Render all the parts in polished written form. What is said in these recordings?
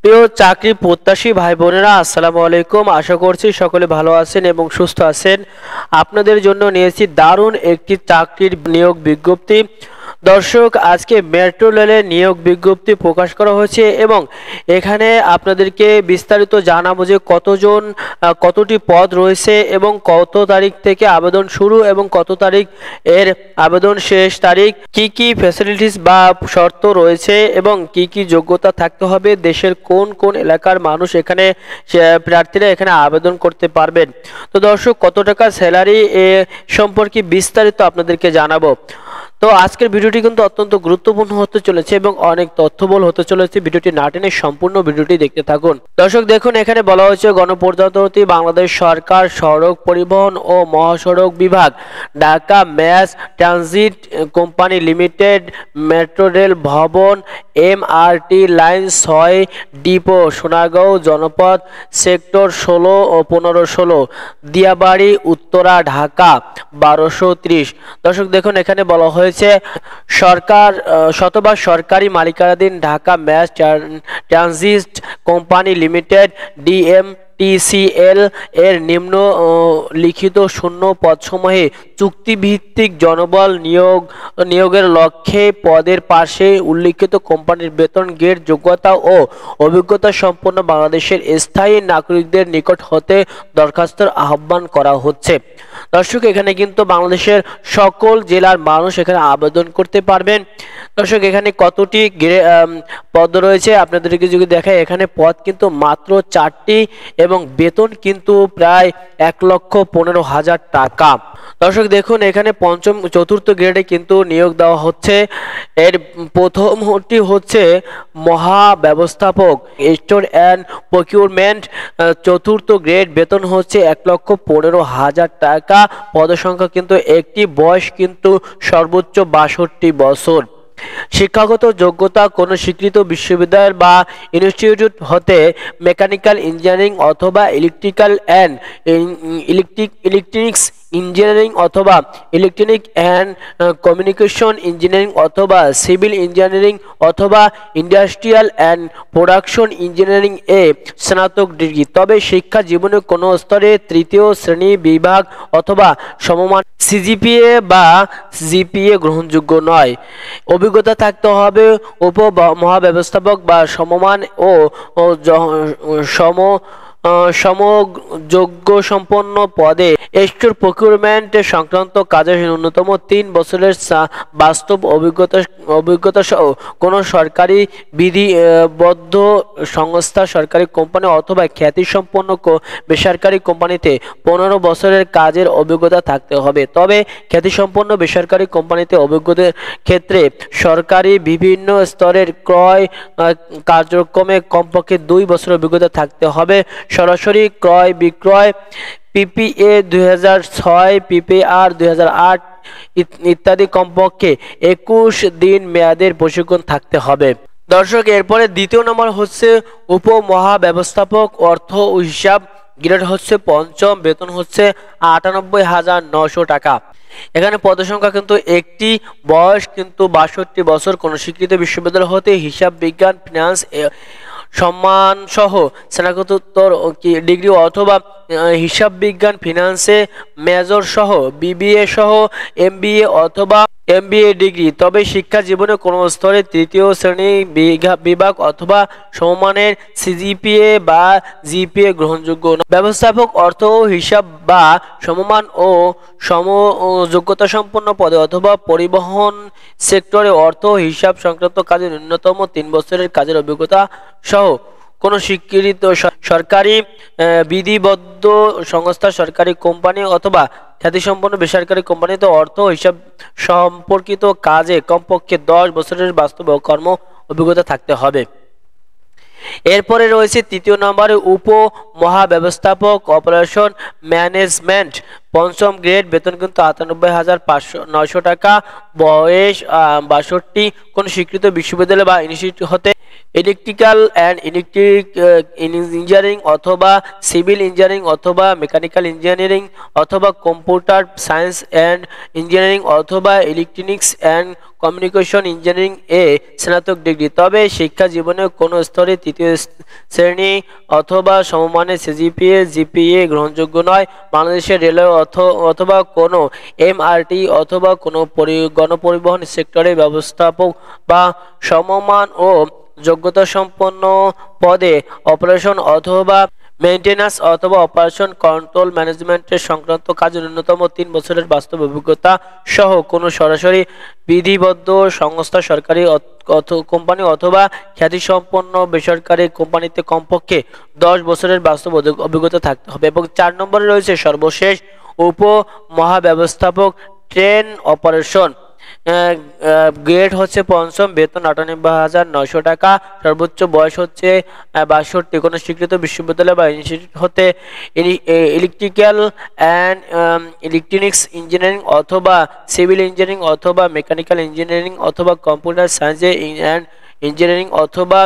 প্রিয় চাকরি প্রত্যাশী ভাই বোনেরা, আসসালামু আলাইকুম। আশা করছি সকলে ভালো আছেন এবং সুস্থ আছেন। আপনাদের জন্য নিয়েছি দারুণ একটি চাকরির নিয়োগ বিজ্ঞপ্তি। দর্শক, আজকে মেট্রো রেলের নিয়োগ বিজ্ঞপ্তি প্রকাশ করা হয়েছে এবং এখানে আপনাদেরকে বিস্তারিত জানাবো যে কতটি পদ রয়েছে এবং কত তারিখ থেকে আবেদন শুরু এবং কত তারিখ এর আবেদন শেষ তারিখ, কি কি ফ্যাসিলিটিস বা শর্ত রয়েছে এবং কি কি যোগ্যতা থাকতে হবে, দেশের কোন কোন এলাকার মানুষ এখানে প্রার্থীরা এখানে আবেদন করতে পারবেন। তো দর্শক, কত টাকা স্যালারি এ সম্পর্কে বিস্তারিত আপনাদেরকে জানাবো। তো আজকের ভিডিওটি কিন্তু অত্যন্ত গুরুত্বপূর্ণ হতে চলেছে এবং অনেক তথ্যবহুল হতে চলেছে। ভিডিওটি না টেনে সম্পূর্ণ ভিডিওটি দেখতে থাকুন। দর্শক দেখুন, এখানে বলা হয়েছে গণপ্রজাতন্ত্রী বাংলাদেশ সরকার সড়ক পরিবহন ও মহাসড়ক বিভাগ, Dhaka mass transit company limited, metro rail ভবন, MRT লাইন 6 ডিপো, সোনাগাঁও জনপদ, সেক্টর 16 ও 15-16, দিয়াবাড়ি উত্তরা, ঢাকা 1230। দর্শক দেখুন, এখানে বলা হয়েছে সরকার শতভাগ সরকারি মালিকানাধীন Dhaka mass transit company limited DMTCL এর নিম্ন লিখিত শূন্য পদসমূহে চুক্তিভিত্তিক জনবল নিয়োগের লক্ষ্যে পদের পাশে উল্লিখিত কোম্পানির বেতন গ্রেড, যোগ্যতা ও অভিজ্ঞতা সম্পন্ন বাংলাদেশের স্থায়ী নাগরিকদের নিকট হতে দরখাস্তের আহ্বান করা হচ্ছে। দর্শক, এখানে কিন্তু বাংলাদেশের সকল জেলার মানুষ এখানে আবেদন করতে পারবেন। দর্শক, এখানে কতটি পদ রয়েছে আপনাদেরকে যদি দেখায়, এখানে পদ কিন্তু মাত্র 4টি এবং বেতন কিন্তু প্রায় 1,15,000 টাকা। দর্শক দেখুন, এখানে পঞ্চম চতুর্থ গ্রেডে কিন্তু নিয়োগ দেওয়া হচ্ছে। এর প্রথমটি হচ্ছে মহাব্যবস্থাপক স্টোর অ্যান্ড প্রকিউরমেন্ট, চতুর্থ গ্রেড, বেতন হচ্ছে 1,15,000 টাকা। পদসংখ্যা কিন্তু একটি, বয়স কিন্তু সর্বোচ্চ 62 বছর। শিক্ষাগত যোগ্যতা কোনো স্বীকৃত বিশ্ববিদ্যালয় বা ইনস্টিটিউট হতে মেকানিক্যাল ইঞ্জিনিয়ারিং অথবা ইলেকট্রিক্যাল অ্যান্ড ইলেকট্রনিক্স ইঞ্জিনিয়ারিং অথবা ইলেকট্রনিক অ্যান্ড কমিউনিকেশন ইঞ্জিনিয়ারিং অথবা সিভিল ইঞ্জিনিয়ারিং অথবা ইন্ডাস্ট্রিয়াল অ্যান্ড প্রোডাকশন ইঞ্জিনিয়ারিং এ স্নাতক ডিগ্রি। তবে শিক্ষা জীবনে কোনো স্তরে তৃতীয় শ্রেণী বিভাগ অথবা সমমান CGPA বা GPA গ্রহণযোগ্য নয়। অভিজ্ঞতা থাকতে হবে উপ মহাব্যবস্থাপক বা সমমান ও সমযোগ্য সম্পন্ন পদে স্টোর প্রকিউরমেন্ট সংক্রান্ত কাজে ন্যূনতম 3 বছরের বাস্তব অভিজ্ঞতা সহ কোনো সরকারি বিধিবদ্ধ সংস্থা, সরকারি কোম্পানি অথবা খ্যাতিসম্পন্ন বেসরকারি কোম্পানিতে 15 বছরের কাজের অভিজ্ঞতা থাকতে হবে। তবে খ্যাতিসম্পন্ন বেসরকারি কোম্পানিতে অভিজ্ঞতার ক্ষেত্রে সরকারি বিভিন্ন স্তরের ক্রয় কার্যক্রমে কমপক্ষে 2 বছরের অভিজ্ঞতা থাকতে হবে। সরাসরি ক্রয় বিক্রয়, PPA 2006, PPR 2008 ইত্যাদি কমপক্ষে 21 দিন মেয়াদের প্রশিক্ষণ থাকতে হবে। দর্শক, এরপরে দ্বিতীয় নম্বর হচ্ছে উপমহাব্যবস্থাপক অর্থ ও হিসাব, গ্রেড হচ্ছে পঞ্চম, বেতন হচ্ছে 98,900 টাকা। এখানে পদসংখ্যা কিন্তু একটি, বয়স কিন্তু 62 বছর। কোন স্বীকৃত বিশ্ববিদ্যালয় হতে হিসাব বিজ্ঞান, ফিনান্স সম্মান সহ স্নাতকোত্তর ডিগ্রি অথবা হিসাব বিজ্ঞান ফিনান্সে মেজর সহ BBA সহ MBA অথবা MBA ডিগ্রি। তবে শিক্ষা জীবনে কোনো স্তরে তৃতীয় শ্রেণী বিভাগ অথবা সমমানের CGPA বা GPA গ্রহণযোগ্য নয়। ব্যবস্থাপক অর্থ ও হিসাব বা সমমান ও যোগ্যতা সম্পন্ন পদে অথবা পরিবহন সেক্টরে অর্থ ও হিসাব সংক্রান্ত কাজে ন্যূনতম 3 বছরের কাজের অভিজ্ঞতা সহ কোনো স্বীকৃত সরকারি বিধিবদ্ধ সংস্থা, সরকারি কোম্পানি অথবা খ্যাতিসম্পন্ন বেসরকারি কোম্পানিতে অর্থ ও হিসাব সম্পর্কিত কাজে কমপক্ষে 10 বছরের বাস্তব কর্ম অভিজ্ঞতা থাকতে হবে। এরপরে রয়েছে তৃতীয় নম্বরে উপ মহাব্যবস্থাপক অপারেশন ম্যানেজমেন্ট, পঞ্চম গ্রেড, বেতন কিন্তু 98,900 টাকা, বয়স 62, কোন স্বীকৃত বিশ্ববিদ্যালয় বা ইনস্টিটিউট হতে ইলেকট্রিক্যাল অ্যান্ড ইলেকট্রিক ইঞ্জিনিয়ারিং অথবা সিভিল ইঞ্জিনিয়ারিং অথবা মেকানিক্যাল ইঞ্জিনিয়ারিং অথবা কম্পিউটার সায়েন্স অ্যান্ড ইঞ্জিনিয়ারিং অথবা ইলেকট্রনিক্স অ্যান্ড কমিউনিকেশন ইঞ্জিনিয়ারিং এ স্নাতক ডিগ্রি। তবে শিক্ষা জীবনে কোনো স্তরে তৃতীয় শ্রেণী অথবা সমমানের জিপিএ গ্রহণযোগ্য নয়। বাংলাদেশের রেলওয়ে অথবা কোনো এমআরটি অথবা কোনো গণপরিবহন সেক্টরে ব্যবস্থাপক বা সমমান ও যোগ্যতা সম্পন্ন পদে অপারেশন অথবা মেইনটেন্যান্স অথবা অপারেশন কন্ট্রোল ম্যানেজমেন্টের সংক্রান্ত কাজে ন্যূনতম 3 বছরের বাস্তব অভিজ্ঞতা সহ কোনো সরাসরি বিধিবদ্ধ সংস্থা, সরকারি কোম্পানি অথবা খ্যাতিসম্পন্ন বেসরকারি কোম্পানিতে কমপক্ষে 10 বছরের বাস্তব অভিজ্ঞতা থাকতে হবে। এবং 4 নম্বরে রয়েছে সর্বশেষ উপমহাব্যবস্থাপক ট্রেন অপারেশন, গ্রেড হচ্ছে পঞ্চম, বেতন 98,900 টাকা, সর্বোচ্চ বয়স হচ্ছে 62, কোনো স্বীকৃত বিশ্ববিদ্যালয় বা ইনস্টিটিউট হতে ইলেকট্রিক্যাল অ্যান্ড ইলেকট্রনিক্স ইঞ্জিনিয়ারিং অথবা সিভিল ইঞ্জিনিয়ারিং অথবা মেকানিক্যাল ইঞ্জিনিয়ারিং অথবা কম্পিউটার সায়েন্স অ্যান্ড ইঞ্জিনিয়ারিং অথবা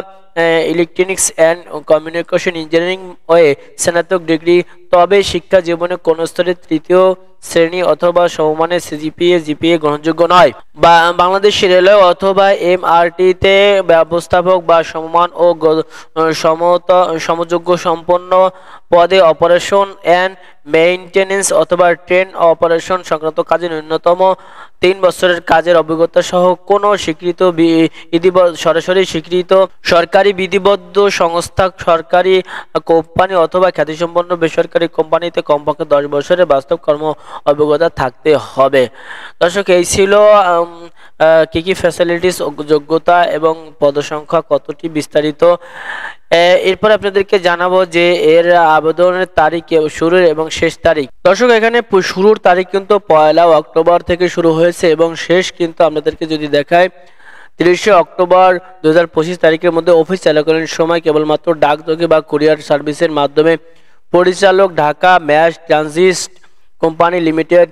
ইলেকট্রনিক্স অ্যান্ড কমিউনিকেশন ইঞ্জিনিয়ারিং হয়ে স্নাতক ডিগ্রি। তবে শিক্ষা জীবনে কোনো স্তরে তৃতীয় শ্রেণী অথবা সমমানের জিপিএ গ্রহণযোগ্য নয়। বাংলাদেশ রেলওয়ে অথবা এমআরটিতে ব্যবস্থাপক বা সমমান ও সমযোগ্য সম্পন্ন পদে অপারেশন অ্যান্ড মেইনটেনেন্স অথবা ট্রেন অপারেশন সংক্রান্ত কাজে ন্যূনতম 3 বছরের কাজের অভিজ্ঞতা সহ কোনো স্বীকৃত সরাসরি স্বীকৃত সরকারি বিধিবদ্ধ সংস্থা, সরকারি কোম্পানি অথবা খ্যাতিসম্পন্ন বেসরকারি কোম্পানিতে কমপক্ষে 10 বছরের বাস্তব কর্ম অভিজ্ঞতা থাকতে হবে। দর্শক, এই ছিল কি ফ্যাসিলিটিস, যোগ্যতা এবং পদসংখ্যা কতটি বিস্তারিত। এরপর আপনাদেরকে জানাবো যে এর আবেদনের তারিখ, শুরুর এবং শেষ তারিখ। দর্শক, এখানে শুরুর তারিখ কিন্তু 1 অক্টোবর থেকে শুরু হয়েছে এবং শেষ কিন্তু আপনাদেরকে যদি দেখায় 30 অক্টোবর 2025 তারিখের মধ্যে। অফিস চলাকালীন সময় কেবলমাত্র ডাকযোগে বা কুরিয়ার সার্ভিসের মাধ্যমে পরিচালক, Dhaka mass transit company limited,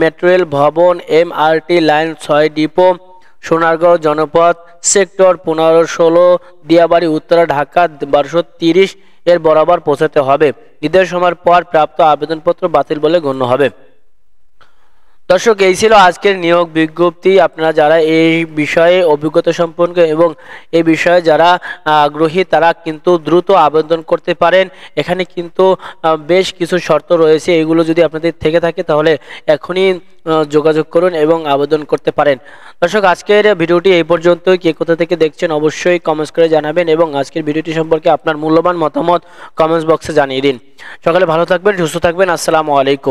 metro rail ভবন, MRT line 6 depot, Sonargaon Janapath, sector 15-16, Diabari, Uttara, Dhaka 1230 এর বরাবর পৌঁছাতে হবে। নির্ধারিত সময়ের পর প্রাপ্ত আবেদনপত্র বাতিল বলে গণ্য হবে। দর্শক, এই ছিল আজকের নিয়োগ বিজ্ঞপ্তি। আপনারা যারা এই বিষয়ে অভিজ্ঞতা সম্পন্ন এবং এই বিষয়ে যারা আগ্রহী তারা কিন্তু দ্রুত আবেদন করতে পারেন। এখানে কিন্তু বেশ কিছু শর্ত রয়েছে, এগুলো যদি আপনাদের থেকে থাকে তাহলে এখনই যোগাযোগ করুন এবং আবেদন করতে পারেন। দর্শক, আজকের ভিডিওটি এই পর্যন্তই। কে কোথা থেকে দেখছেন অবশ্যই কমেন্টস করে জানাবেন এবং আজকের ভিডিওটি সম্পর্কে আপনার মূল্যবান মতামত কমেন্টস বক্সে জানিয়ে দিন। সকালে ভালো থাকবেন, সুস্থ থাকবেন। আসসালামু আলাইকুম।